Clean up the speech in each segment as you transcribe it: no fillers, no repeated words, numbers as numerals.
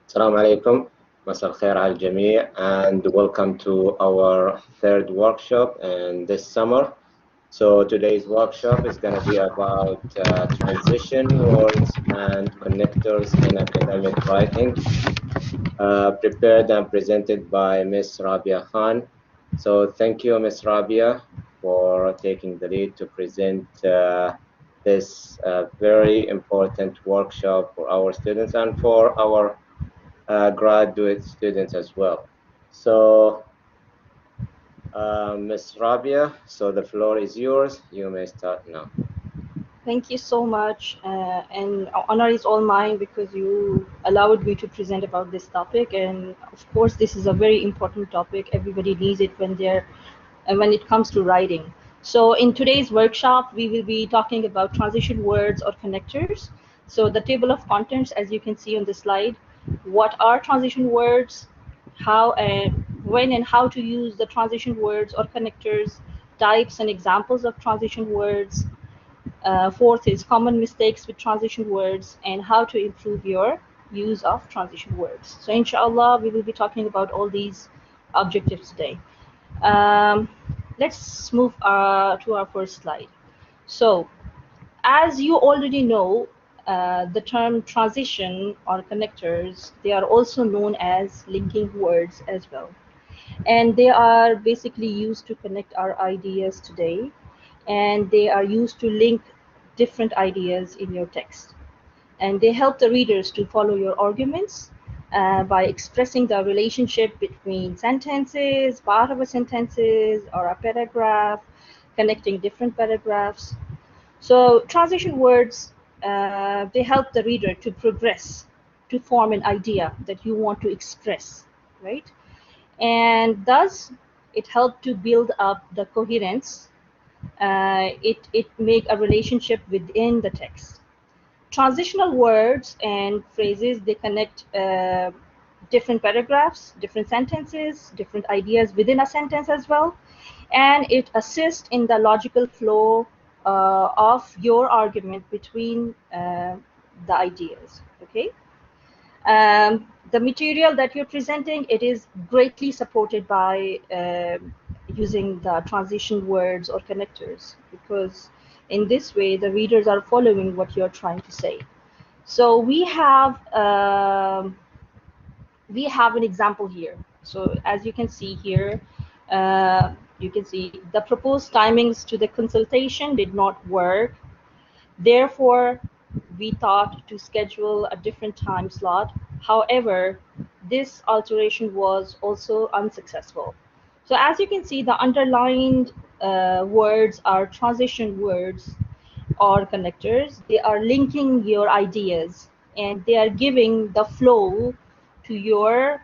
Assalamu alaikum, Masal khair al Jamii, and welcome to our third workshop in this summer. So today's workshop is going to be about transition words and connectors in academic writing, prepared and presented by Miss Rabia Khan. So thank you, Miss Rabia, for taking the lead to present this very important workshop for our students and for our graduate students as well. So, Ms. Rabia, so the floor is yours. You may start now. Thank you so much, and honor is all mine because you allowed me to present about this topic. And of course, this is a very important topic. Everybody needs it when it comes to writing. So in today's workshop, we will be talking about transition words or connectors. So the table of contents, as you can see on the slide, what are transition words, how and when and how to use the transition words or connectors, types and examples of transition words. Fourth is common mistakes with transition words and how to improve your use of transition words. So inshallah, we will be talking about all these objectives today. Um, let's move to our first slide. So as you already know, the term transition or connectors, they are also known as linking words as well. And they are basically used to connect our ideas today, and they are used to link different ideas in your text. And they help the readers to follow your arguments by expressing the relationship between sentences, part of a sentences, or a paragraph, connecting different paragraphs. So transition words, they help the reader to progress, to form an idea that you want to express, right? And thus it helped to build up the coherence. It make a relationship within the text. Transitional words and phrases, they connect different paragraphs, different sentences, different ideas within a sentence as well, and it assists in the logical flow of your argument between the ideas. Okay. The material that you're presenting, it is greatly supported by using the transition words or connectors, because in this way the readers are following what you're trying to say. So we have an example here. So as you can see here, you can see the proposed timings to the consultation did not work. Therefore, we thought to schedule a different time slot. However, this alteration was also unsuccessful. So as you can see, the underlined words are transition words or connectors. They are linking your ideas and they are giving the flow to your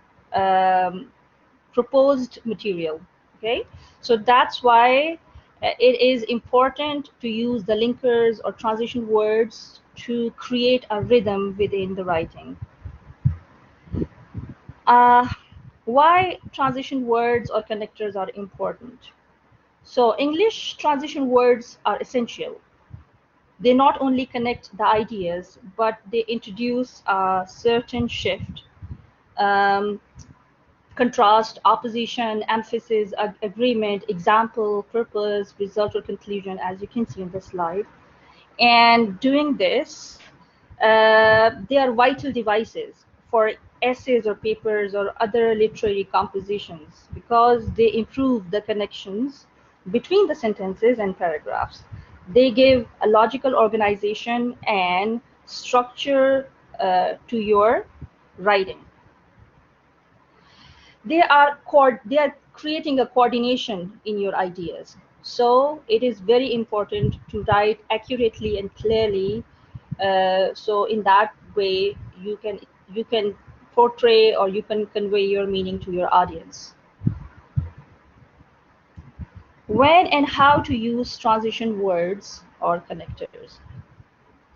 proposed material. Okay, so that's why it is important to use the linkers or transition words to create a rhythm within the writing. Uh, why transition words or connectors are important? So English transition words are essential. They not only connect the ideas, but they introduce a certain shift, um, contrast, opposition, emphasis, agreement, example, purpose, result, or conclusion, as you can see in the slide. And doing this, they are vital devices for essays or papers or other literary compositions because they improve the connections between the sentences and paragraphs. They give a logical organization and structure to your writing. They are creating a coordination in your ideas. So it is very important to write accurately and clearly. So in that way, you can portray or you can convey your meaning to your audience. When and how to use transition words or connectors.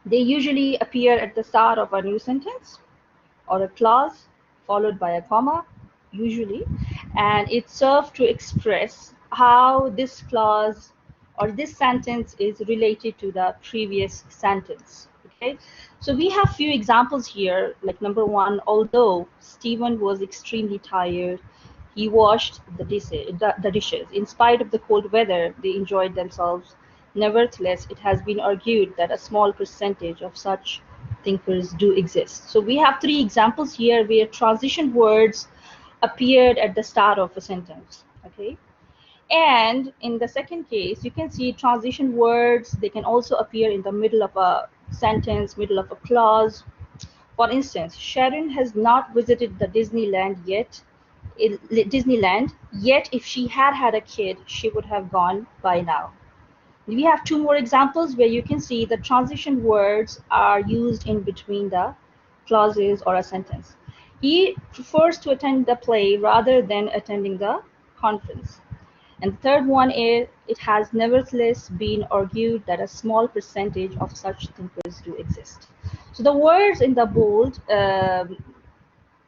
They usually appear at the start of a new sentence or a clause followed by a comma, usually, and it serves to express how this clause or this sentence is related to the previous sentence. Okay, so we have few examples here. Like number one, although Stephen was extremely tired, he washed the dishes. In spite of the cold weather, they enjoyed themselves. Nevertheless, it has been argued that a small percentage of such thinkers do exist. So we have three examples here where transition words appeared at the start of a sentence. Okay, and in the second case, you can see transition words. They can also appear in the middle of a sentence, middle of a clause. For instance, Sharon has not visited the Disneyland yet. If she had had a kid, she would have gone by now. We have two more examples where you can see the transition words are used in between the clauses or a sentence. He prefers to attend the play rather than attending the conference. And the third one is, it has nevertheless been argued that a small percentage of such thinkers do exist. So the words in the bold,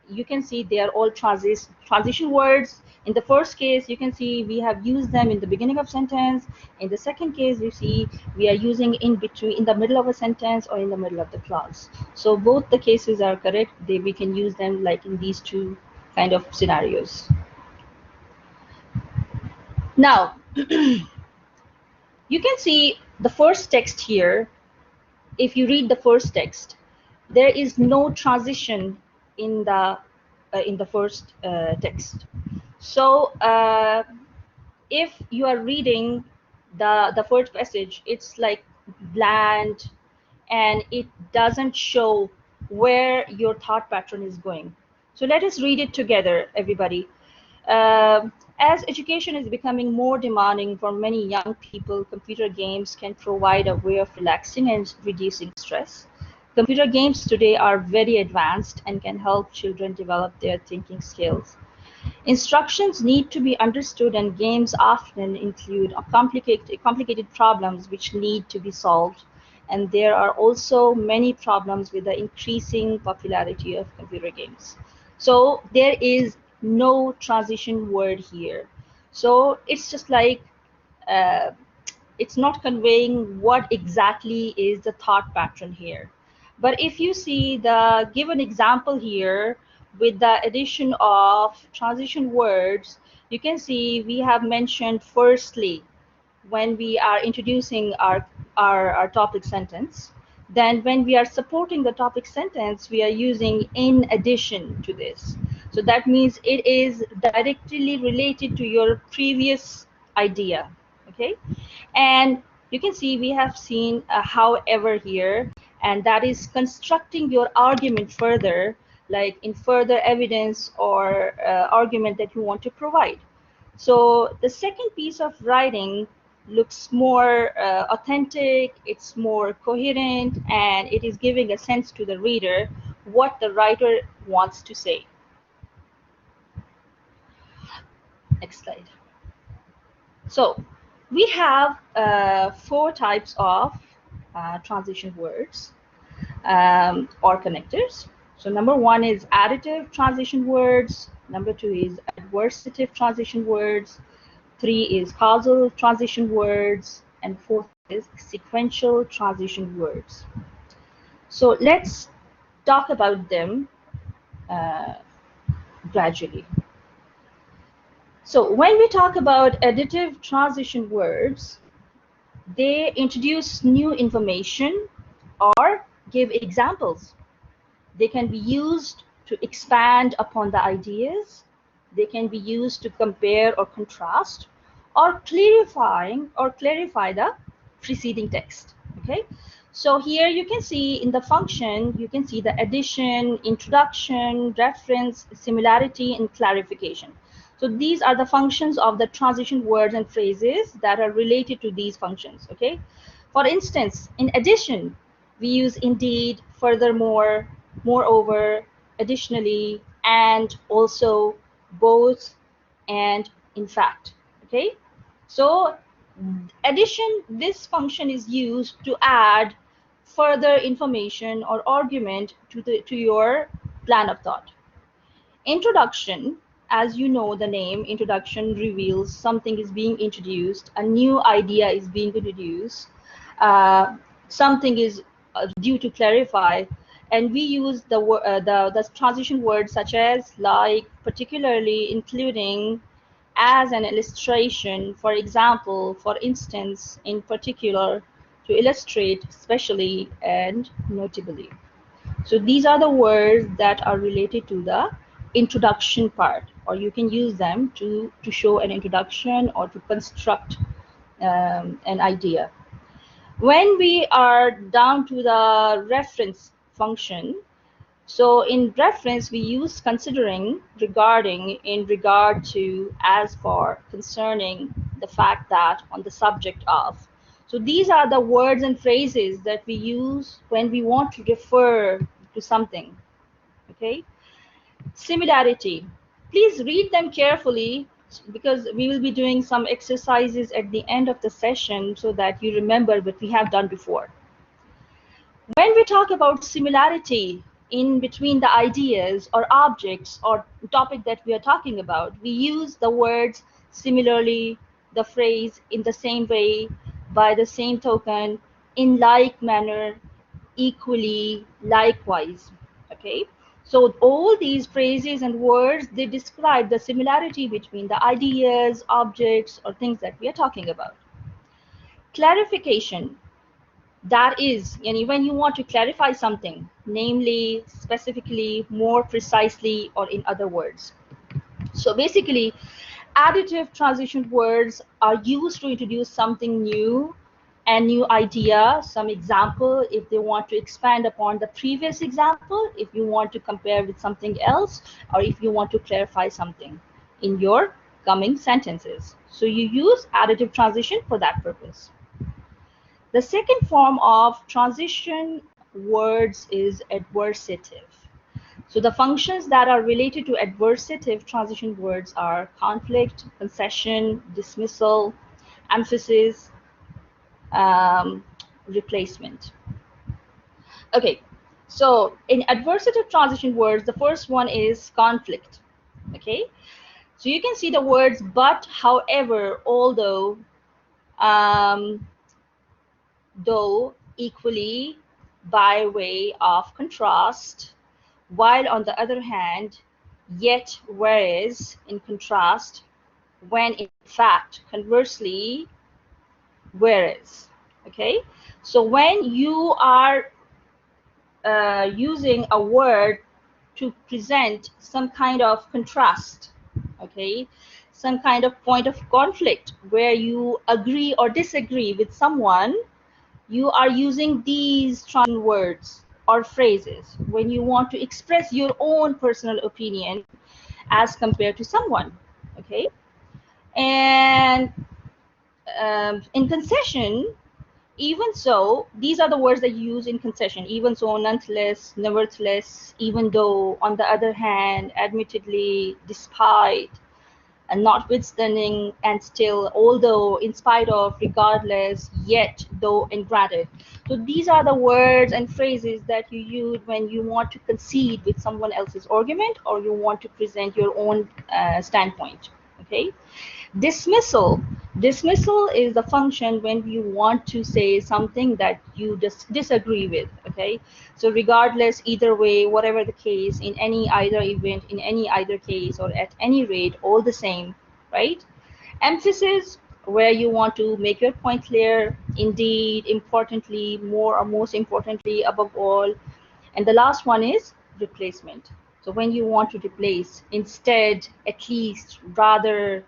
you can see they are all transition words. In the first case, you can see we have used them in the beginning of sentence. In the second case, you see we are using in between, in the middle of a sentence or in the middle of the clause. So both the cases are correct. We can use them like in these two kind of scenarios. Now, you can see the first text here. If you read the first text, there is no transition in the first text. So if you are reading the first passage, it's like bland, and it doesn't show where your thought pattern is going. So let us read it together, everybody. As education is becoming more demanding for many young people, computer games can provide a way of relaxing and reducing stress. Computer games today are very advanced and can help children develop their thinking skills. Instructions need to be understood, and games often include complicated problems which need to be solved. And there are also many problems with the increasing popularity of computer games. So there is no transition word here. So it's just like uh, it's not conveying what exactly is the thought pattern here. But if you see the given example here with the addition of transition words, you can see we have mentioned firstly when we are introducing our topic sentence. Then when we are supporting the topic sentence, we are using in addition to this. So that means it is directly related to your previous idea. Okay, and you can see we have seen a however here, and that is constructing your argument further, like in further evidence or argument that you want to provide. So the second piece of writing looks more authentic, it's more coherent, and it is giving a sense to the reader what the writer wants to say. Next slide. So we have four types of transition words or connectors. So number one is additive transition words. Number two is adversitive transition words. Three is causal transition words. And fourth is sequential transition words. So let's talk about them uh, gradually. So when we talk about additive transition words, they introduce new information or give examples. They can be used to expand upon the ideas. They can be used to compare or contrast, or clarify the preceding text. Okay, so here you can see in the function, you can see the addition, introduction, reference, similarity, and clarification. So these are the functions of the transition words and phrases that are related to these functions. Okay, for instance, in addition, we use indeed, furthermore, moreover, additionally, and also, both, and in fact. Okay, so addition, this function is used to add further information or argument to your plan of thought. Introduction, as you know, the name introduction reveals something is being introduced, a new idea is being introduced, something is due to clarify, and we use the transition words such as, like, particularly, including, as an illustration, for example, for instance, in particular, to illustrate, especially, and notably. So these are the words that are related to the introduction part, or you can use them to show an introduction or to construct an idea. When we are down to the reference function, so in reference, we use considering, regarding, in regard to, as for, concerning, the fact that, on the subject of. So these are the words and phrases that we use when we want to refer to something. Okay? Similarity. Please read them carefully, because we will be doing some exercises at the end of the session so that you remember what we have done before. When we talk about similarity in between the ideas or objects or topic that we are talking about, we use the words similarly, the phrase in the same way, by the same token, in like manner, equally, likewise. Okay? So all these phrases and words, they describe the similarity between the ideas, objects, or things that we are talking about. Clarification. That is, when you want to clarify something, namely, specifically, more precisely, or in other words. So basically, additive transition words are used to introduce something new, and new idea, some example, if they want to expand upon the previous example, if you want to compare with something else, or if you want to clarify something in your coming sentences. So you use additive transition for that purpose. The second form of transition words is adversitive. So the functions that are related to adversitive transition words are conflict, concession, dismissal, emphasis, um, replacement. Okay, so in adversive transition words, the first one is conflict. Okay, so you can see the words but, however, although, um, though, equally, by way of contrast, while on the other hand, yet, whereas, in contrast, when in fact, conversely, whereas. Okay, so when you are using a word to present some kind of contrast, okay, some kind of point of conflict where you agree or disagree with someone, you are using these transition words or phrases when you want to express your own personal opinion as compared to someone. Okay, and in concession, even so, these are the words that you use in concession. Even so, nonetheless, nevertheless, even though, on the other hand, admittedly, despite, and notwithstanding, and still, although, in spite of, regardless, yet, though, and granted. So these are the words and phrases that you use when you want to concede with someone else's argument, or you want to present your own standpoint. Okay. Dismissal. Dismissal is the function when you want to say something that you disagree with. Okay, so regardless, either way, whatever the case, in any either event, in any either case, or at any rate, all the same, right? Emphasis, where you want to make your point clear, indeed, importantly, more, or most importantly, above all. And the last one is replacement. So when you want to replace, instead, at least, rather,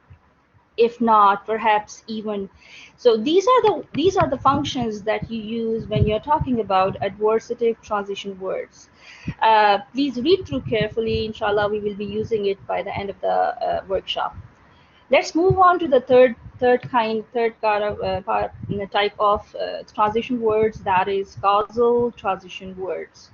if not, perhaps, even. So these are the functions that you use when you're talking about adversative transition words. Please read through carefully. Inshallah, we will be using it by the end of the workshop. Let's move on to the third kind of type of transition words, that is causal transition words.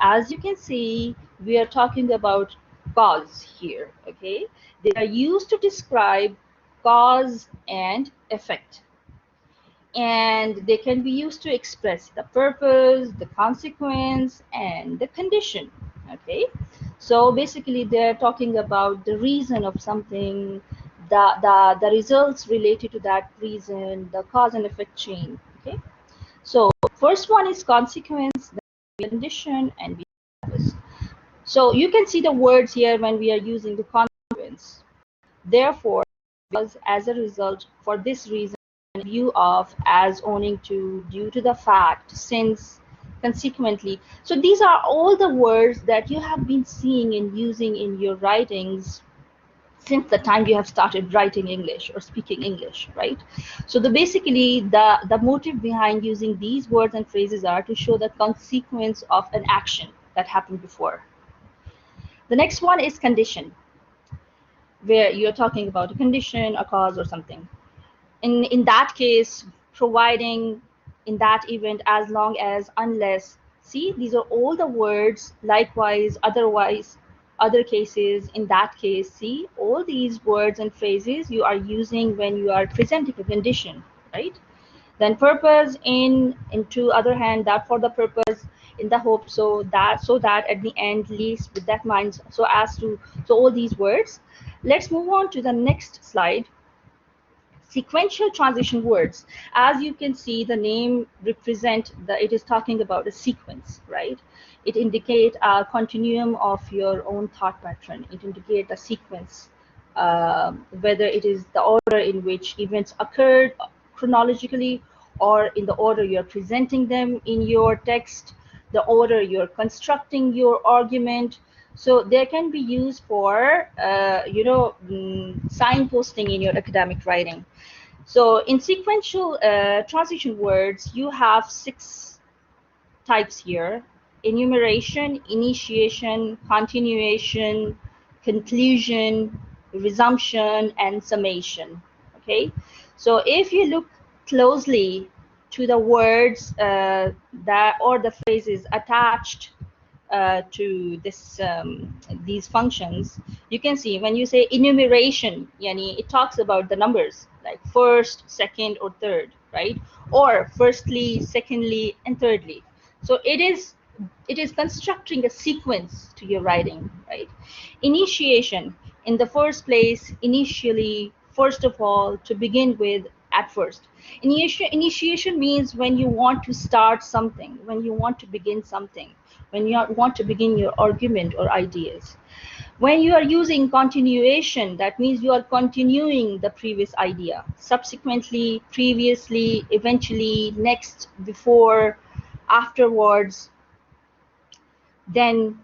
As you can see, we are talking about cause here. Okay, they are used to describe cause and effect, and they can be used to express the purpose, the consequence, and the condition. Okay, so basically they're talking about the reason of something, the results related to that reason, the cause and effect chain. Okay, so first one is consequence. condition, and we purpose. So you can see the words here when we are using the consequence. Therefore, because as a result, for this reason, view of, as, owing to, due to the fact, since, consequently. So these are all the words that you have been seeing and using in your writings since the time you have started writing English or speaking English, right? So basically the motive behind using these words and phrases are to show the consequence of an action that happened before. The next one is condition, where you're talking about a condition, a cause, or something. In that case, providing, in that event, as long as, unless. See, these are all the words. Likewise, otherwise, other cases, in that case. See, all these words and phrases you are using when you are presenting a condition, right? Then purpose, into other hand, that for the purpose, in the hope, so that at the end leads with that mind, so as to. So all these words. Let's move on to the next slide. Sequential transition words. As you can see, the name represent it is talking about a sequence, right? It indicates a continuum of your own thought pattern. It indicates a sequence, whether it is the order in which events occurred chronologically, or in the order you're presenting them in your text, the order you're constructing your argument. So they can be used for, signposting in your academic writing. So in sequential transition words, you have 6 types here: enumeration, initiation, continuation, conclusion, resumption, and summation. Okay, so if you look closely to the words that or the phrases attached to these functions, you can see when you say enumeration, yani it talks about the numbers like first, second, or third, right? Or firstly, secondly, and thirdly. So it is constructing a sequence to your writing, right? Initiation, in the first place, initially, first of all, to begin with, at first. Initiation means when you want to start something, when you want to begin something, when you want to begin your argument or ideas. When you are using continuation, that means you are continuing the previous idea. Subsequently, previously, eventually, next, before, afterwards, then,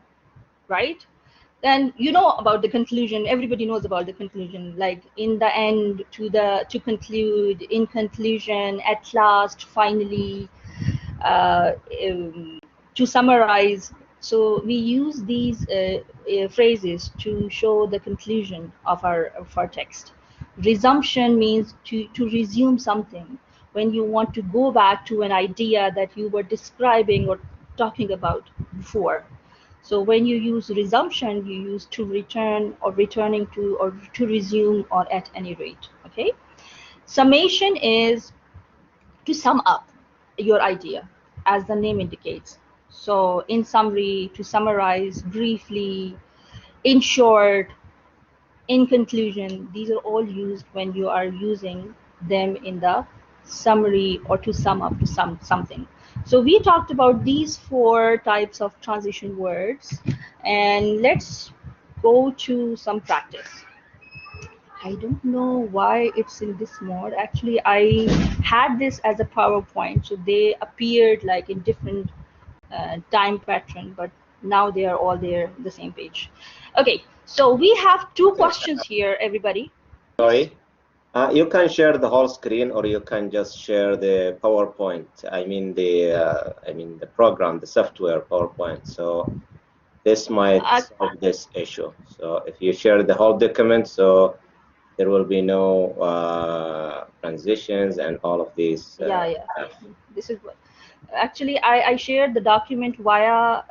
right? Then you know about the conclusion. Everybody knows about the conclusion, like in the end, to conclude, in conclusion, at last, finally, uh, um, to summarize. So we use these phrases to show the conclusion of our text. Resumption means to resume something, when you want to go back to an idea that you were describing or talking about before. So when you use resumption, you use to return, or returning to, or to resume, or at any rate. Okay. Summation is to sum up your idea, as the name indicates. So in summary, to summarize briefly, in short, in conclusion. These are all used when you are using them in the summary, or to sum up to something. So we talked about these 4 types of transition words, and let's go to some practice. I don't know why it's in this mode. Actually, I had this as a PowerPoint, so they appeared like in different time pattern, but now they are all there, the same page. Okay, so we have 2 questions here, everybody. Sorry. You can share the whole screen, or you can just share the PowerPoint. I mean the program, the software PowerPoint. So this might solve this issue. So if you share the whole document, so there will be no transitions and all of these Yeah. stuff. This is what actually I shared the document via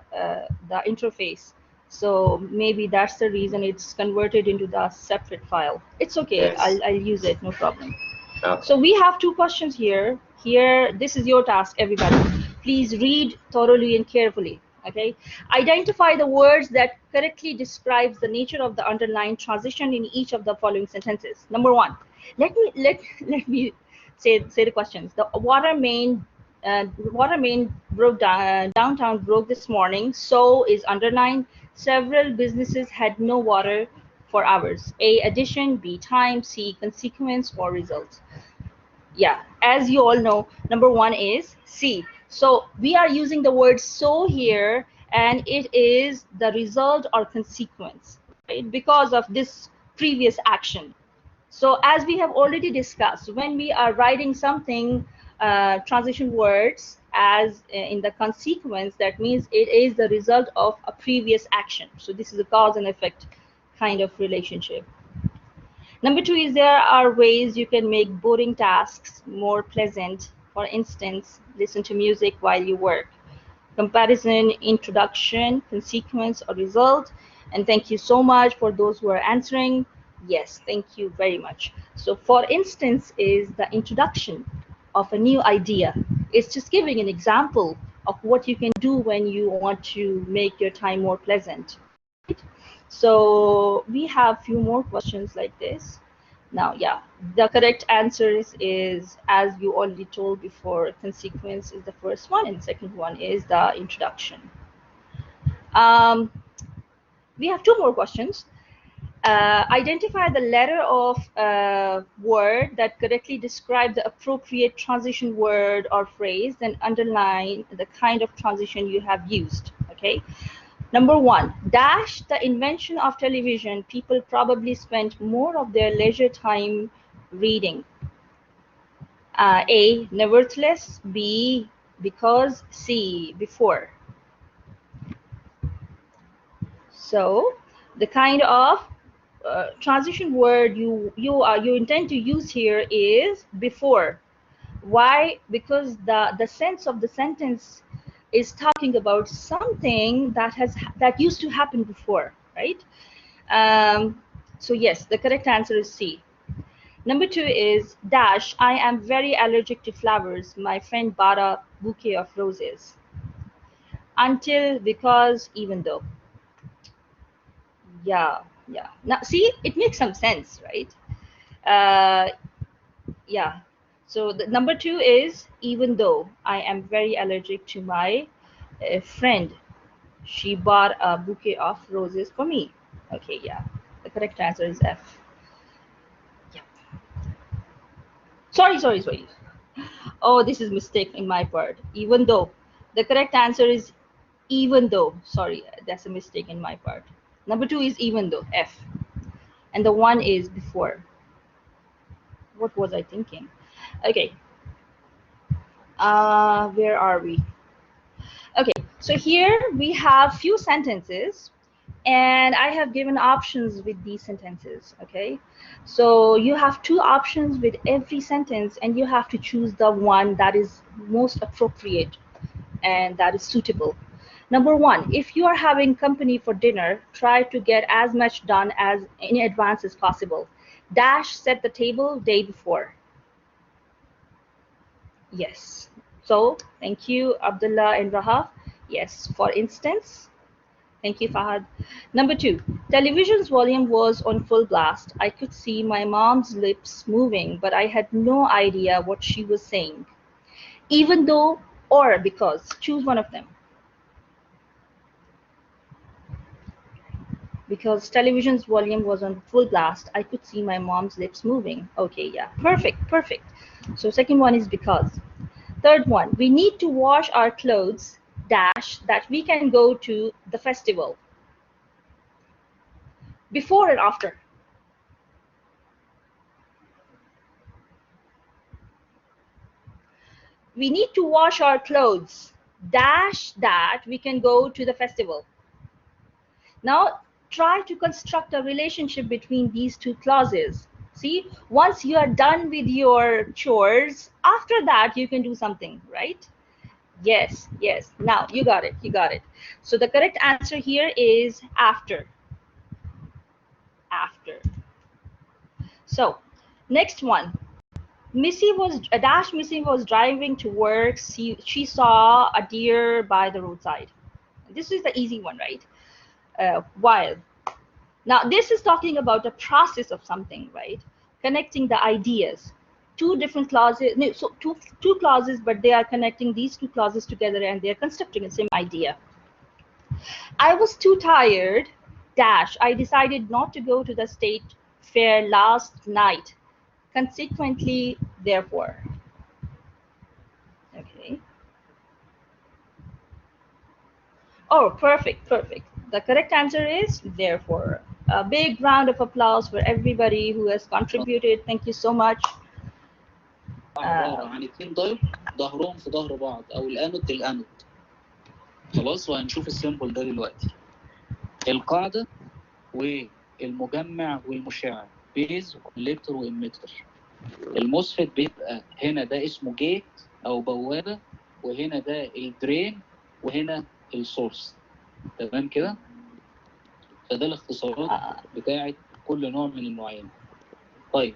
the interface. So maybe that's the reason it's converted into the separate file. It's okay. Yes. I'll use it, no problem. Okay. So we have 2 questions here. Here, this is your task, everybody. Please read thoroughly and carefully. Okay. Identify the words that correctly describes the nature of the underlying transition in each of the following sentences. Number 1. Let me say the questions. The water main water main broke down, downtown broke this morning. So is underlined. Several businesses had no water for hours. A, addition. B, time. C, consequence or result. Yeah, as you all know, number one is C. So we are using the word so here, and it is the result or consequence, right? Because of this previous action. So as we have already discussed, when we are writing something, transition words as in the consequence, that means it is the result of a previous action. So this is a cause and effect kind of relationship. Number two is there are ways you can make boring tasks more pleasant. For instance, listen to music while you work. Comparison, introduction, consequence, or result. And thank you so much for those who are answering. Yes, thank you very much. So for instance is the introduction of a new idea. It's just giving an example of what you can do when you want to make your time more pleasant. So we have few more questions like this. Now, yeah, the correct answer is, as you already told before, consequence is the first one, and the second one is the introduction. Um, we have two more questions. Identify the letter of word that correctly describe the appropriate transition word or phrase, then underline the kind of transition you have used. Okay. Number one, dash the invention of television. People probably spent more of their leisure time reading. A, nevertheless. B, because. C, before. So the kind of transition word you intend to use here is before. Why? Because the sense of the sentence is talking about something that used to happen before, right? So yes, the correct answer is C. Number two is dash. I am very allergic to flowers. My friend bought a bouquet of roses. Until, because, even though. Yeah, yeah. Now see, it makes some sense, right? Uh, yeah. So the number two is even though I am very allergic to my friend. She bought a bouquet of roses for me. Okay, yeah. The correct answer is F. Yeah. Sorry. Oh, this is mistake in my part. Even though. The correct answer is even though. Sorry, that's a mistake in my part. Number two is even though, F. And the one is before. What was I thinking? Okay. Where are we? Okay, so here we have few sentences and I have given options with these sentences, okay? So you have two options with every sentence and you have to choose the one that is most appropriate and that is suitable. Number one, if you are having company for dinner, try to get as much done as in advance as possible. Dash set the table day before. Yes. So thank you, Abdullah and Rahaf. Yes, for instance. Thank you, Fahad. Number two, television's volume was on full blast. I could see my mom's lips moving, but I had no idea what she was saying. Even though or because, choose one of them. Because television's volume was on full blast, I could see my mom's lips moving. Okay, yeah, perfect. So second one is because. Third one, we need to wash our clothes, dash, that we can go to the festival. Before and after. We need to wash our clothes, dash, that we can go to the festival. Now try to construct a relationship between these two clauses. See, once you are done with your chores, after that you can do something, right? Yes. Now you got it. So the correct answer here is after. After. So next one. Missy was driving to work. She saw a deer by the roadside. This is the easy one, right? While. Now this is talking about a process of something, right? Connecting the ideas. two different clauses, no, so two clauses, but they are connecting these two clauses together and they're constructing the same idea. I was too tired, dash. I decided not to go to the state fair last night. Consequently, therefore. Okay. Oh, perfect, perfect. The correct answer is therefore. A big round of applause for everybody who has contributed. Thank you so much. عبارة عن اتنين دايل ظهرهم في ظهر بعض او الانود للانود. خلاص وهنشوف السيمبل ده دلوقتي. القاعدة والمجمع والمشع بيز والكتر واميتر. الموسفيت بيبقى هنا ده اسمه جيت او بوابة وهنا ده الدرين وهنا السورس. تمام كده؟ فده الاختصارات بتاعت كل نوع من النوعين. طيب.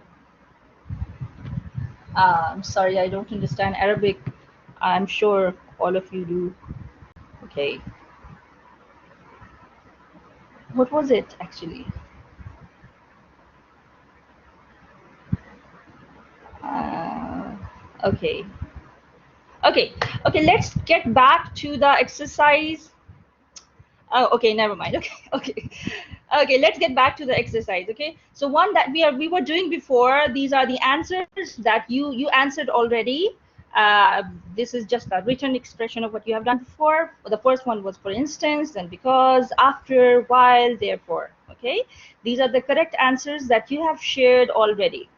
I'm sorry, I don't understand Arabic. I'm sure all of you do. Okay. What was it actually? Okay. Okay. Okay. Let's get back to the exercise. Oh, okay. Never mind. Okay. Okay. Okay. Let's get back to the exercise. Okay. So one that we were doing before. These are the answers that you answered already. This is just a written expression of what you have done before. The first one was for instance, then because, after, while, therefore. Okay. These are the correct answers that you have shared already.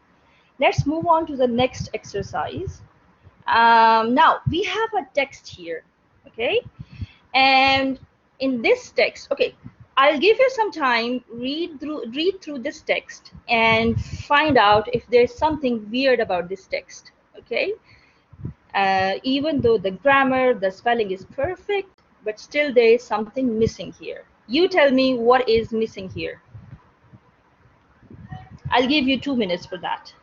Let's move on to the next exercise. Now we have a text here, okay? And in this text, okay, I'll give you some time, read through this text and find out if there's something weird about this text, okay? Even though the grammar, the spelling is perfect, but still there is something missing here. You tell me what is missing here. I'll give you 2 minutes for that.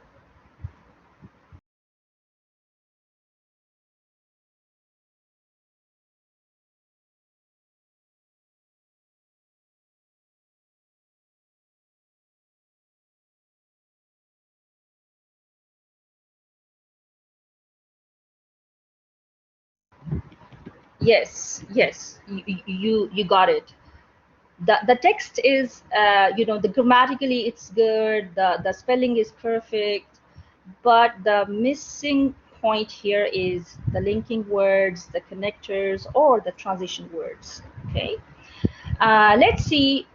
Yes, yes, you got it. The text is you know, the grammatically it's good, the spelling is perfect, but the missing point here is the linking words, the connectors, or the transition words. Okay, let's see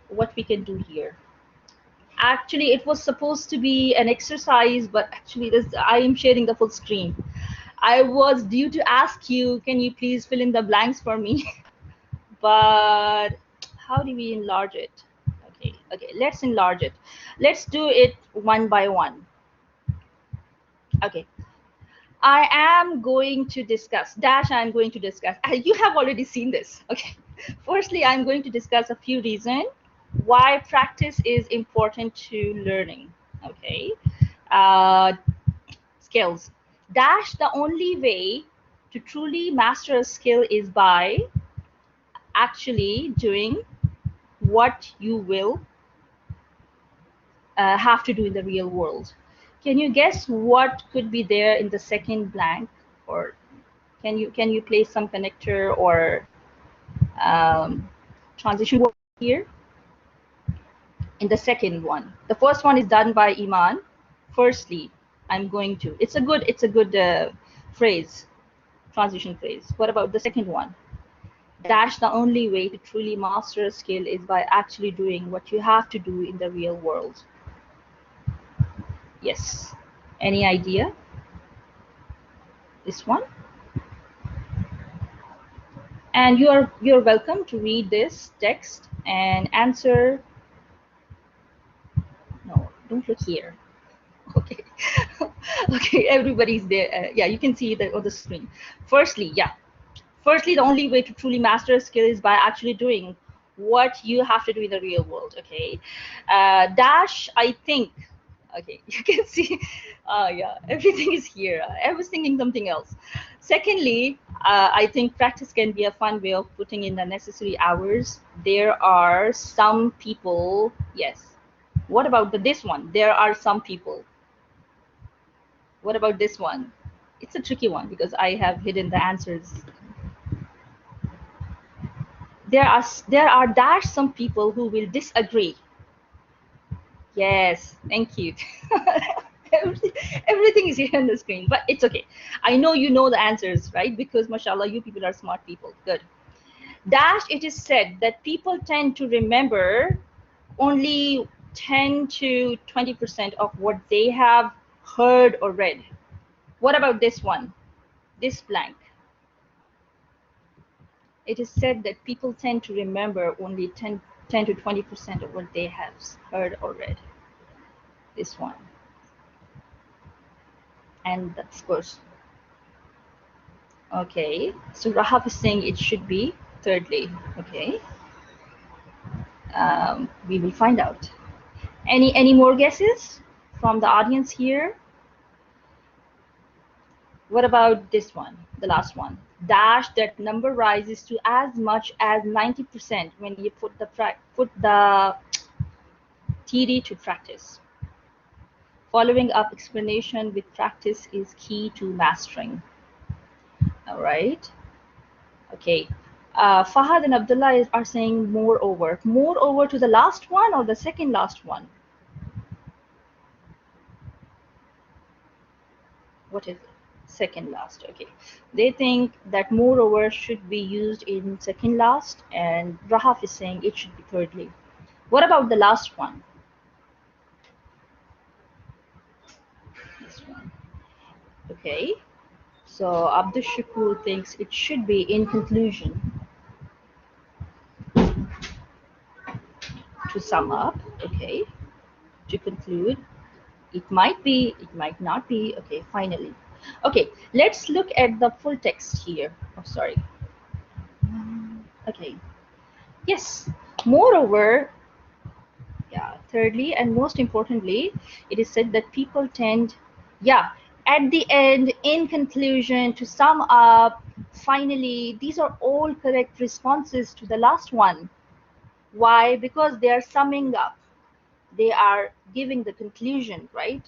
what we can do here. Actually, it was supposed to be an exercise, but actually this, I am sharing the full screen. I was due to ask you, can you please fill in the blanks for me? But how do we enlarge it? Okay, okay, let's enlarge it. Let's do it one by one. Okay, I am going to discuss, dash I'm going to discuss, you have already seen this. Okay, firstly, I'm going to discuss a few reasons why practice is important to learning. Okay, uh, skills. Dash, the only way to truly master a skill is by actually doing what you will have to do in the real world. Can you guess what could be there in the second blank? Or can you place some connector or transition word here in the second one? The first one is done by Iman. Firstly, I'm going to. It's a good phrase, transition phrase. What about the second one? Dash, the only way to truly master a skill is by actually doing what you have to do in the real world. Yes. Any idea? This one? And you're welcome to read this text and answer. No, don't look here. Okay. Okay, everybody's there. Yeah, you can see that on the screen. Firstly, yeah. Firstly, the only way to truly master a skill is by actually doing what you have to do in the real world. Okay. Dash, I think. Okay, you can see. Yeah, everything is here. I was thinking something else. Secondly, I think practice can be a fun way of putting in the necessary hours. There are some people. Yes. What about this one? There are some people. What about this one? It's a tricky one because I have hidden the answers. There are dash some people who will disagree. Yes, thank you. everything, everything is here on the screen, but it's okay. I know you know the answers, right? Because mashallah, you people are smart people. Good. Dash, it is said that people tend to remember only 10 to 20% of what they have heard or read. What about this one? This blank. It is said that people tend to remember only 10 to 20% of what they have heard or read. This one. And that's course. Okay, so Rahaf is saying it should be thirdly. Okay, we will find out. Any more guesses from the audience here? What about this one, the last one? Dash, that number rises to as much as 90% when you put the TD to practice. Following up explanation with practice is key to mastering. All right. Okay. Fahad and Abdullah are saying moreover. Moreover to the last one or the second last one? What is it? Second last. Okay. They think that moreover should be used in second last, and Rahaf is saying it should be thirdly. What about the last one? This one. Okay. So Abdul Shakur thinks it should be in conclusion. To sum up, okay. To conclude, it might be, it might not be. Okay, finally. Okay, let's look at the full text here. Oh, sorry. Okay. Yes. Moreover, yeah, thirdly and most importantly, it is said that people tend, yeah, at the end, in conclusion, to sum up, finally, these are all correct responses to the last one. Why? Because they are summing up. They are giving the conclusion, right?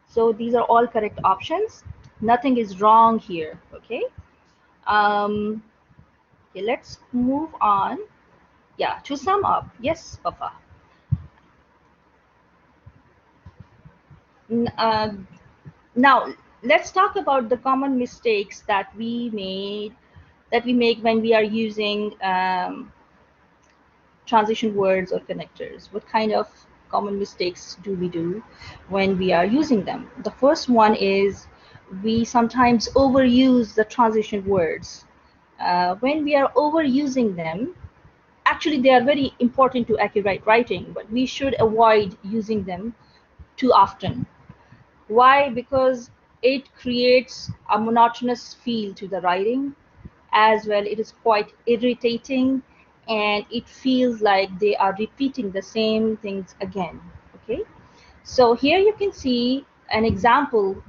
So these are all correct options. Nothing is wrong here, okay? Okay, let's move on. Yeah, to sum up, yes, Papa. Uh, now, let's talk about the common mistakes that we make when we are using transition words or connectors. What kind of common mistakes do we do when we are using them? The first one is we sometimes overuse the transition words. When we are overusing them, actually they are very important to accurate writing, but we should avoid using them too often. Why? Because it creates a monotonous feel to the writing. As well, it is quite irritating and it feels like they are repeating the same things again. Okay, so here you can see an example.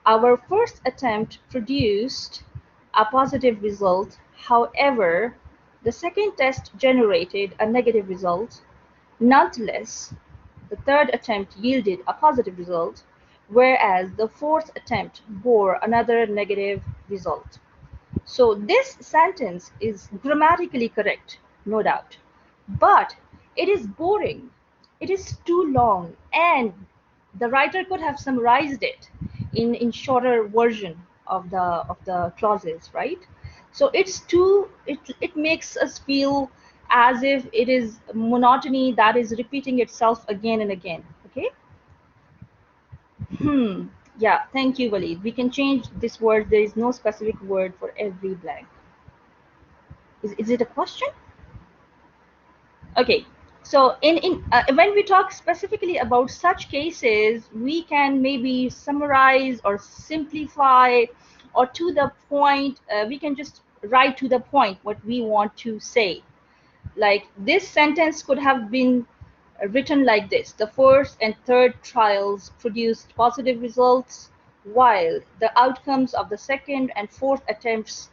Our first attempt produced a positive result. However, the second test generated a negative result. Nonetheless, the third attempt yielded a positive result, whereas the fourth attempt bore another negative result. So this sentence is grammatically correct, no doubt, but it is boring. It is too long, and the writer could have summarized it in shorter version of the clauses, right? So it makes us feel as if it is monotony that is repeating itself again and again. Okay. Yeah, thank you, Walid. We can change this word. There is no specific word for every blank. Is it a question? Okay, so when we talk specifically about such cases, we can maybe summarize or simplify, or to the point, we can just write to the point what we want to say. Like this sentence could have been written like this: the first and third trials produced positive results, while the outcomes of the second and fourth attempts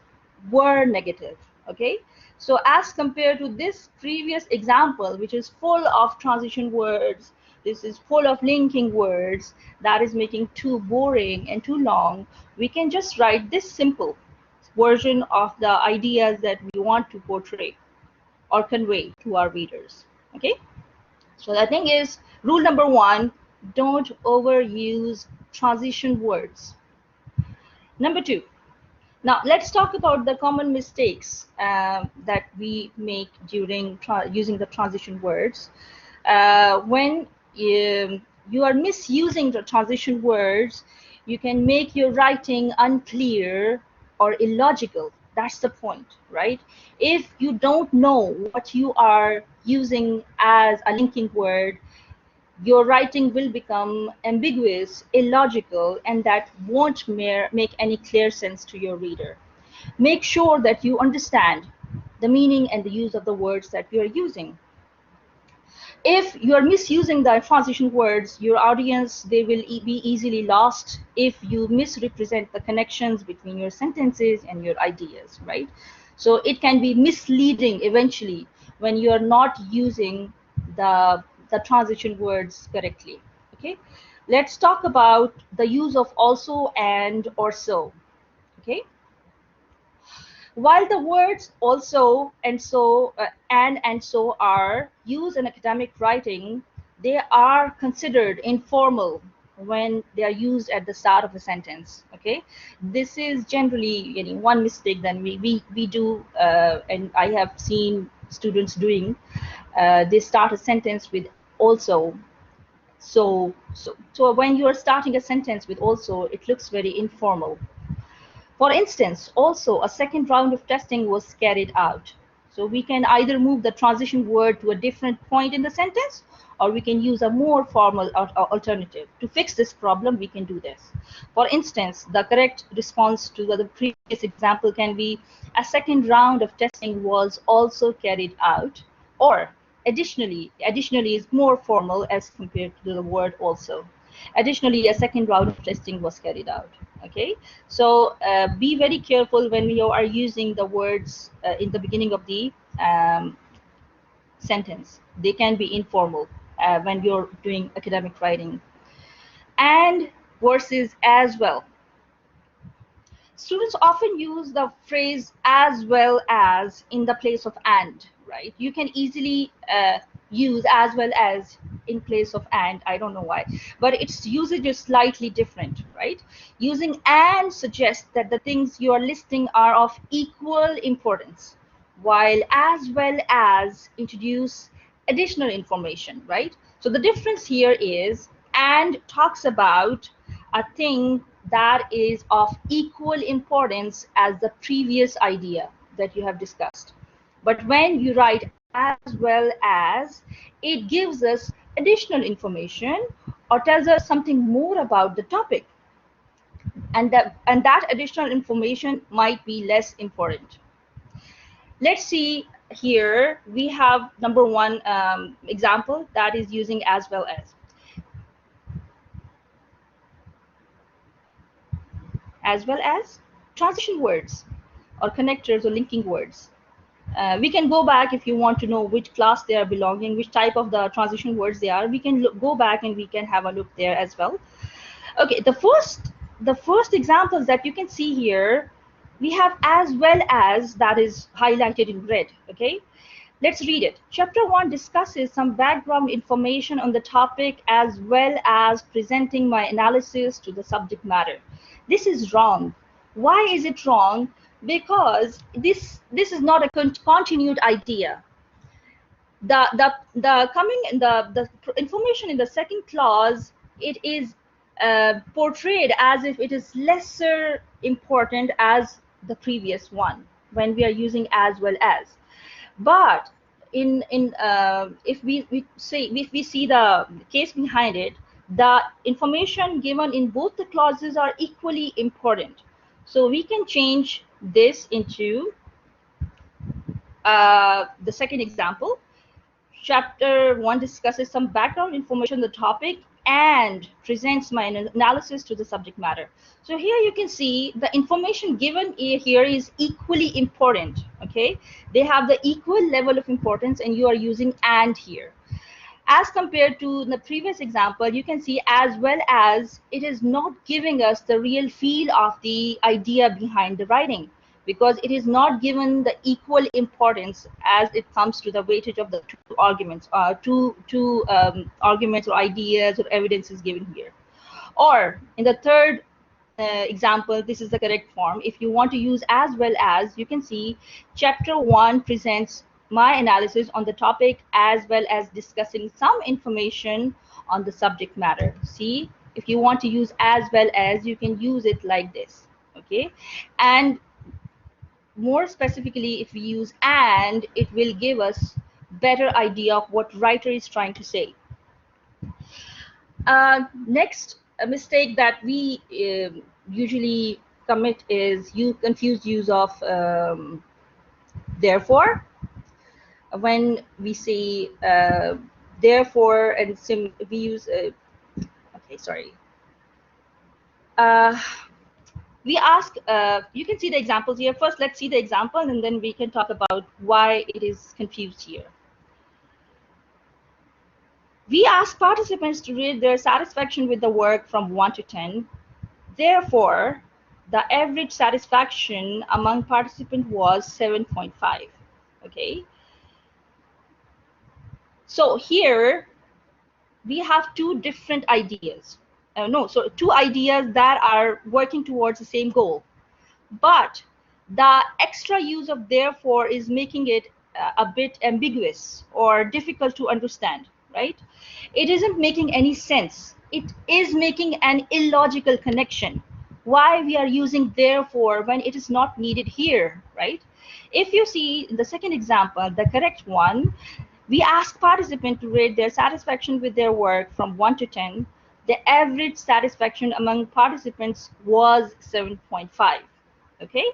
were negative. Okay, so as compared to this previous example, which is full of transition words, this is full of linking words that is making too boring and too long, we can just write this simple version of the ideas that we want to portray or convey to our readers. Okay, so the thing is, rule number one, don't overuse transition words. Number two, now let's talk about the common mistakes that we make during using the transition words. When you are misusing the transition words, you can make your writing unclear or illogical. That's the point, right? If you don't know what you are using as a linking word, your writing will become ambiguous, illogical, and that won't make any clear sense to your reader. Make sure that you understand the meaning and the use of the words that you are using. If you are misusing the transition words, your audience, they will be easily lost if you misrepresent the connections between your sentences and your ideas, right? So it can be misleading eventually when you are not using the transition words correctly. Okay, let's talk about the use of also, and, or so. Okay, while the words also and so and so are used in academic writing, they are considered informal when they are used at the start of a sentence. Okay, this is generally, you know, one mistake that we do, and I have seen students doing. They start a sentence with also. So when you are starting a sentence with also, it looks very informal. For instance, also a second round of testing was carried out. So we can either move the transition word to a different point in the sentence, or we can use a more formal alternative. To fix this problem, we can do this. For instance, the correct response to the previous example can be, a second round of testing was also carried out, or additionally is more formal as compared to the word also. Additionally, a second round of testing was carried out. Okay, so be very careful when you are using the words in the beginning of the sentence. They can be informal when you're doing academic writing. And versus as well. Students often use the phrase as well as in the place of and, right? You can easily use as well as in place of and. I don't know why, but its usage is slightly different, right? Using and suggests that the things you are listing are of equal importance, while as well as introduce additional information, right? So the difference here is and talks about a thing that is of equal importance as the previous idea that you have discussed. But when you write as well as, it gives us additional information or tells us something more about the topic. And that additional information might be less important. Let's see here, we have number one example that is using as well as. As well as transition words or connectors or linking words. We can go back if you want to know which class they are belonging, which type of the transition words they are. We can go back and we can have a look there as well. Okay, the first examples that you can see here, we have as well as, that is highlighted in red. Okay, let's read it. Chapter 1 discusses some background information on the topic as well as presenting my analysis to the subject matter. This is wrong. Why is it wrong? Because this is not a continued idea. The information in the second clause, it is portrayed as if it is lesser important as the previous one when we are using as well as. But if we see the case behind it, the information given in both the clauses are equally important. So we can change this into the second example. Chapter 1 discusses some background information on the topic and presents my analysis to the subject matter. So here you can see the information given here is equally important. Okay, they have the equal level of importance, and you are using and here. As compared to the previous example, you can see as well as it is not giving us the real feel of the idea behind the writing, because it is not given the equal importance as it comes to the weightage of the two arguments, arguments or ideas or evidence is given here. Or in the third example, this is the correct form. If you want to use as well as, you can see chapter 1 presents my analysis on the topic as well as discussing some information on the subject matter. See, if you want to use as well as, you can use it like this. Okay, and more specifically, if we use and, it will give us better idea of what writer is trying to say. Next, a mistake that we usually commit is you confuse use of therefore. When we say therefore and we use okay, sorry. We ask, you can see the examples here. First, let's see the example and then we can talk about why it is confused here. We ask participants to rate their satisfaction with the work from 1 to 10. Therefore, the average satisfaction among participants was 7.5. Okay. So here we have two different ideas. So two ideas that are working towards the same goal. But the extra use of therefore is making it a bit ambiguous or difficult to understand, right? It isn't making any sense. It is making an illogical connection. Why we are using therefore when it is not needed here, right? If you see in the second example, the correct one, we ask participants to rate their satisfaction with their work from 1 to 10. The average satisfaction among participants was 7.5. Okay,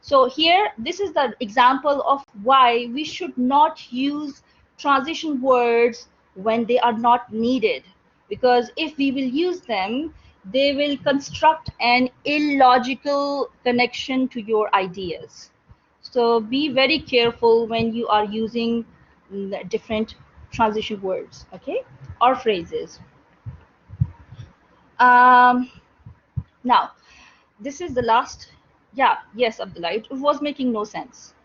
so here this is the example of why we should not use transition words when they are not needed, because if we will use them, they will construct an illogical connection to your ideas. So be very careful when you are using different transition words, okay, or phrases. Now this is the last. Yeah, yes, Abdullah, it was making no sense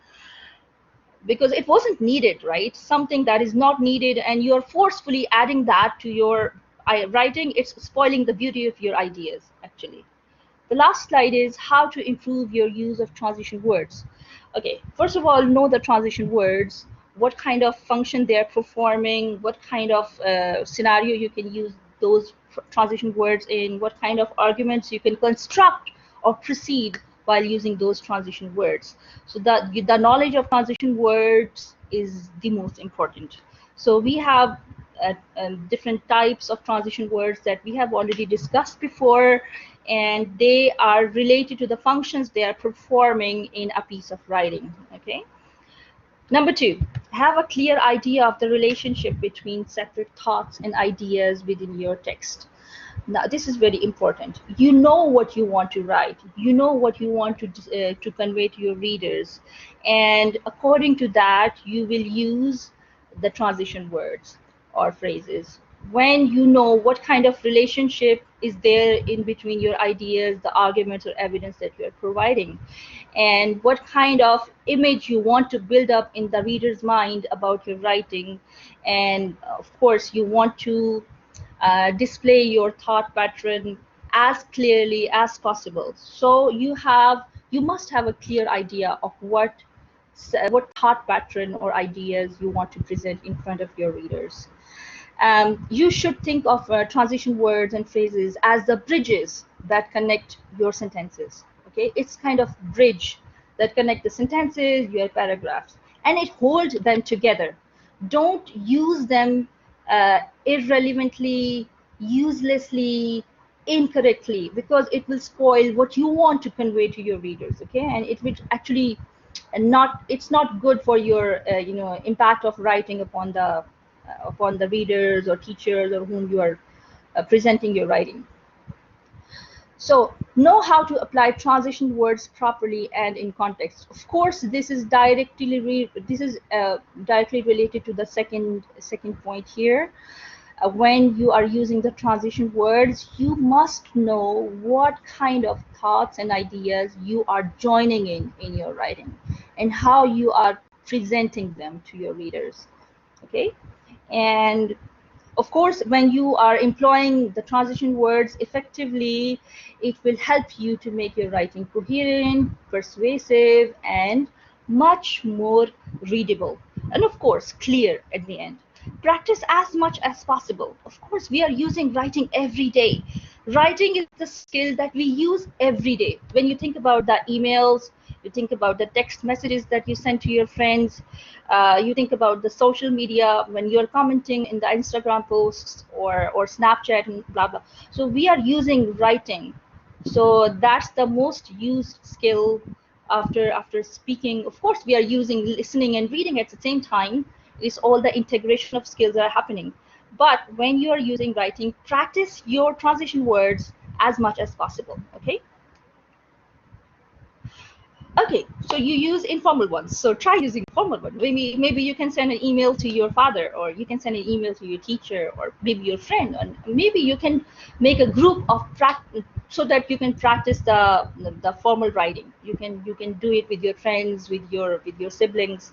because it wasn't needed, right? Something that is not needed and you're forcefully adding that to your writing, it's spoiling the beauty of your ideas, actually. The last slide is how to improve your use of transition words. Okay, first of all, know the transition words, what kind of function they're performing, what kind of scenario you can use those transition words in, what kind of arguments you can construct or proceed while using those transition words. So that the knowledge of transition words is the most important. So we have different types of transition words that we have already discussed before, and they are related to the functions they are performing in a piece of writing. Okay. Number 2, have a clear idea of the relationship between separate thoughts and ideas within your text. Now, this is very important. You know what you want to write. You know what you want to convey to your readers. And according to that, you will use the transition words or phrases. When you know what kind of relationship is there in between your ideas, the arguments or evidence that you are providing, and what kind of image you want to build up in the reader's mind about your writing, and of course you want to display your thought pattern as clearly as possible. So you must have a clear idea of what thought pattern or ideas you want to present in front of your readers. You should think of transition words and phrases as the bridges that connect your sentences. Okay, it's kind of bridge that connect the sentences, your paragraphs, and it holds them together. Don't use them irrelevantly, uselessly, incorrectly, because it will spoil what you want to convey to your readers. Okay, and it will actually it's not good for your impact of writing upon the readers or teachers or whom you are presenting your writing. So know how to apply transition words properly and in context. Of course, this is directly related to the second point here. When you are using the transition words, you must know what kind of thoughts and ideas you are joining in your writing, and how you are presenting them to your readers. Okay, and of course, when you are employing the transition words effectively, it will help you to make your writing coherent, persuasive, and much more readable. And of course, clear at the end. Practice as much as possible. Of course, we are using writing every day. Writing is the skill that we use every day. When you think about the emails, you think about the text messages that you send to your friends, you think about the social media when you're commenting in the Instagram posts or Snapchat and blah blah. So we are using writing. So that's the most used skill after speaking. Of course, we are using listening and reading at the same time. Is all the integration of skills that are happening. But when you are using writing, practice your transition words as much as possible. Okay. Okay, so you use informal ones. So try using formal ones. Maybe you can send an email to your father, or you can send an email to your teacher, or maybe your friend, and maybe you can make a group of practice so that you can practice the formal writing. You can do it with your friends, with your siblings,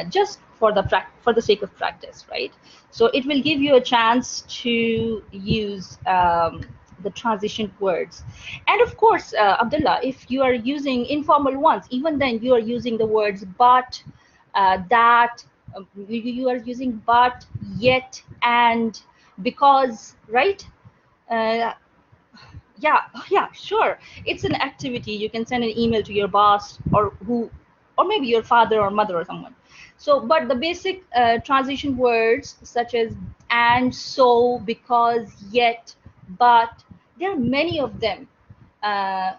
just for the sake of practice, right? So it will give you a chance to use the transition words. And of course, Abdullah, if you are using informal ones, even then you are using the words but, that, you are using but, yet, and, because, right? Uh, yeah, sure. It's an activity. You can send an email to your boss, or maybe your father or mother or someone. So, but the basic transition words such as and, so, because, yet, but, there are many of them. Uh,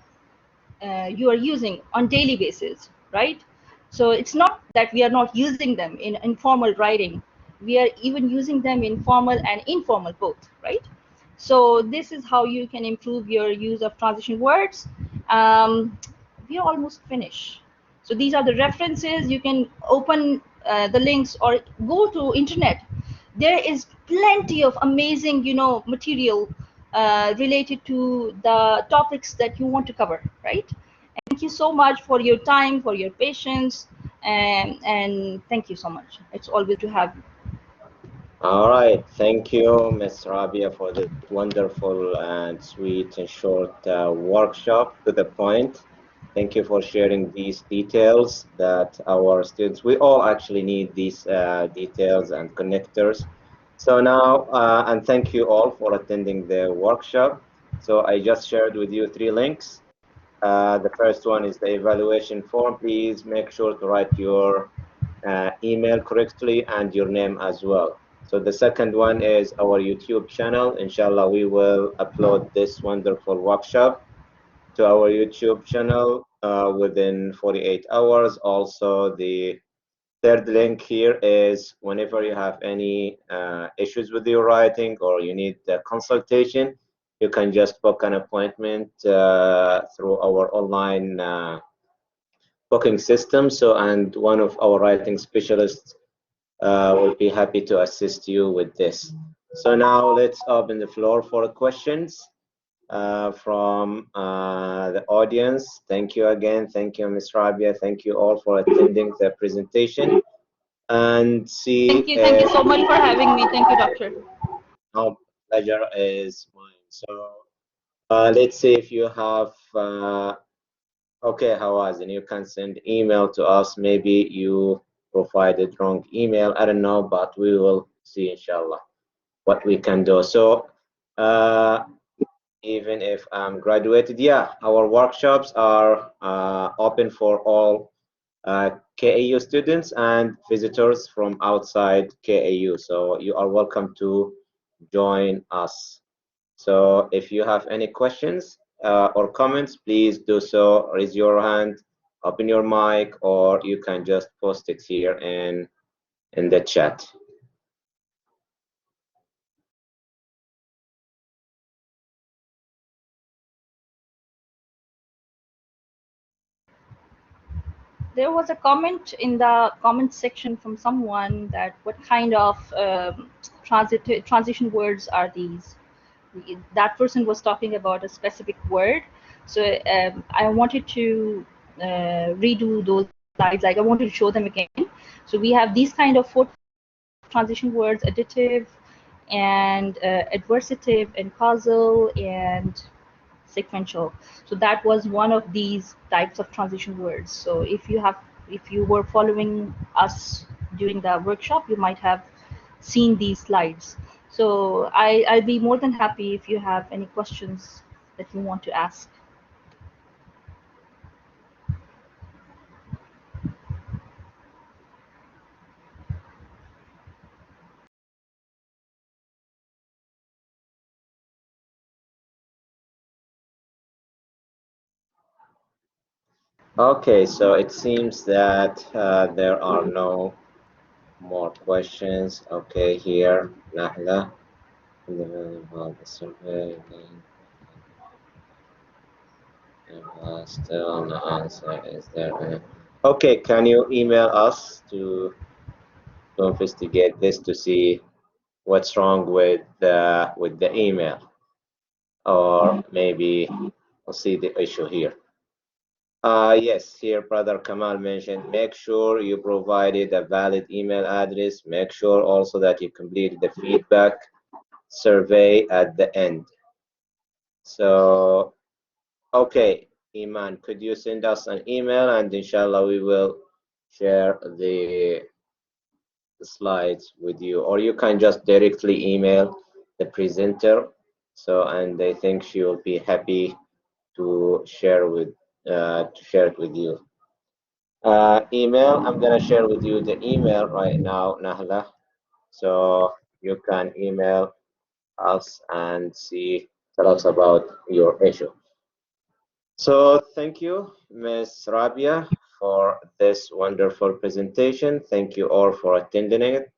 you are using on daily basis, right? So it's not that we are not using them in informal writing. We are even using them in formal and informal both, right? So this is how you can improve your use of transition words. We are almost finished. So these are the references. You can open the links or go to internet. There is plenty of amazing, material related to the topics that you want to cover, right? Thank you so much for your time, for your patience, and thank you so much. It's always to have you. All right. Thank you, Miss Rabia, for this wonderful and sweet and short workshop to the point. Thank you for sharing these details that our students, we all actually need these details and connectors. So now, and thank you all for attending the workshop. So I just shared with you 3 links. The first one is the evaluation form. Please make sure to write your email correctly and your name as well. So the second one is our YouTube channel. Inshallah, we will upload this wonderful workshop to our YouTube channel within 48 hours. Also, the third link here is whenever you have any issues with your writing or you need a consultation, you can just book an appointment through our online booking system. So, and one of our writing specialists will be happy to assist you with this. So now let's open the floor for questions from the audience. Thank you again. Thank you, Ms. Rabia. Thank you all for attending the presentation. And see Thank you if so much for having me. Thank you, doctor. our pleasure is mine. So let's see if you have okay, Hawazin, you can send email to us. Maybe you provided wrong email. I don't know, but we will see, inshallah, what we can do. So even if I'm graduated, yeah, our workshops are open for all KAU students and visitors from outside KAU. So you are welcome to join us. So if you have any questions or comments, please do so. Raise your hand, open your mic, or you can just post it here in the chat. There was a comment in the comment section from someone that what kind of transition words are these? That person was talking about a specific word. So I wanted to redo those slides. Like I wanted to show them again. So we have these kind of 4 transition words: additive, and adversitive, and causal, and sequential. So that was one of these types of transition words. So if you were following us during the workshop, you might have seen these slides. So I'll be more than happy if you have any questions that you want to ask. Okay, so it seems that there are no more questions. Okay, here, Nahla. About the survey, still no answer. Is there any? Okay, can you email us to investigate this to see what's wrong with the email, or maybe we'll see the issue here. Yes, here Brother Kamal mentioned, make sure you provided a valid email address. Make sure also that you completed the feedback survey at the end. So, okay, Iman, could you send us an email, and inshallah we will share the slides with you, or you can just directly email the presenter. So, and I think she will be happy to share it with you. Email, I'm gonna share with you the email right now, Nahla, so you can email us and tell us about your issue. So thank you, Ms. Rabia, for this wonderful presentation. Thank you all for attending it.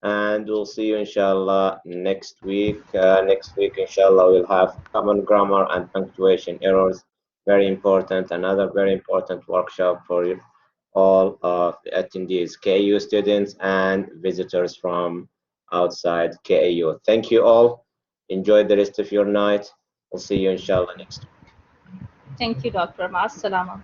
And we'll see you, inshallah, next week. Next week, inshallah, we'll have common grammar and punctuation errors. Very important, another very important workshop for you, all of the attendees, KAU students and visitors from outside KAU. Thank you all. Enjoy the rest of your night. We'll see you, inshallah, next week. Thank you, Dr. Mas Salama.